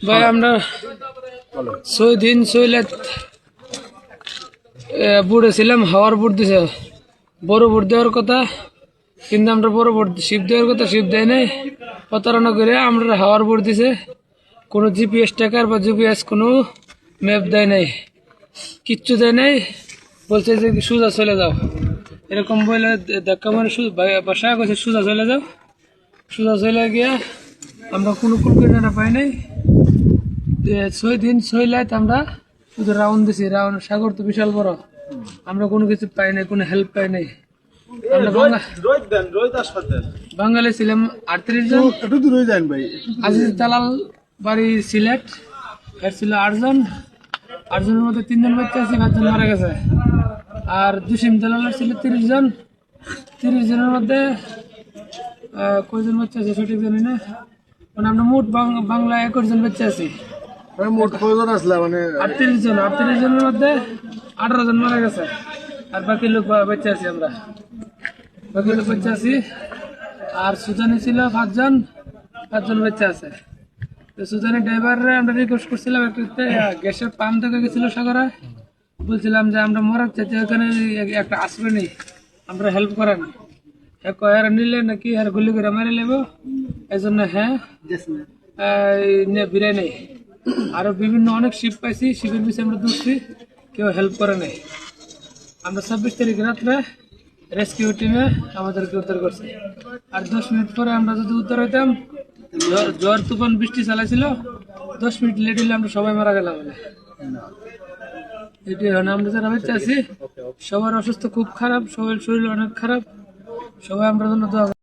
ভাই আমরা 6 দিন 6 রাত বুড়ে ছিলাম। হাওয়ার বুট দিছে, বড় বুট দেওয়ার কথা, কিন্তু আমরা বড় বুট শিপ দেওয়ার কথা, শিপ দেয় নাই। প্রতারণা করে আমরা হাওয়ার বুট দিছে, কোনো জিপিএস ট্র্যাকার বা জিপিএস কোনো ম্যাপ দেয় নাই, কিচ্ছু দেয় নাই। বলছে যে সোজা চলে যাও, এরকম বলে ধাক্কা মারে বাসায় গেছে সোজা চলে যাও। সোজা চলে গিয়া আমরা কোনো কুলকিনারা পাই নাই। 6 দিন 6 রাত আমরা শুধু রাউন্ড দিছি। রাউন্ড সাগর তো বিশাল বড়, আমরা কোনো কিছু পাই নাই, কোনো হেল্প পাই নাই। আমরা বাঙালি ছিলাম 38 জন। আজিজ দালাল বাড়ি সিলেট, এর ছিল 8 জন। 8 জনের মধ্যে 3 জন বাচ্চা আছে, 5 জন মারা গেছে। আর জসিম দালালের ছিল 30 জন। 30 জনের মধ্যে কয়জন বাচ্চা আছে সঠিক জানি না, মানে আমরা মোট বাংলা 21 জন বাচ্চা আছি। মোট কয়জন আসলে মানে 38 জন। 38 জনের মধ্যে 18 জন মারা গেছে, আর বাকি লোক বাচ্চা আছি আমরা, বাকি লোক বাচ্চা আছি। আর সুদানি ছিল 5 জন, 5 জন বাচ্চা আছে। তো সুদানি ড্রাইভাররা আমরা রিকোয়েস্ট করছিলাম, একটা গ্যাসের পাম্প থেকে গেছিল সাগরে, বলছিলাম যে আমরা মরার চাইতে ওখানে একটা আশ্রয় নেই, আমরা হেল্প করেন। কয়ার নিলে নাকি আর গুলি করে মেরে নেব, এই জন্য হ্যাঁ বিরাই নেই। আরো বিভিন্ন অনেক শিপ পাইছি, শিপের পিছিয়ে আমরা দৌড়ছি, কেউ হেল্প করে নাই। আমরা 26 তারিখ রাত্রে রেস্কিউ টিমে আমাদেরকে উদ্ধার করছে। আর 10 মিনিট পরে আমরা যদি উদ্ধার হইতাম, ঝড় তুফান বৃষ্টি চালাইছিল, 10 মিনিট লেট হলে আমরা সবাই মারা গেলাম। এটি আমরা যারা বাচ্চা আছি সবার অসুস্থ খুব খারাপ, সবার শরীর অনেক খারাপ। সবাই আমরা জন্য দোয়া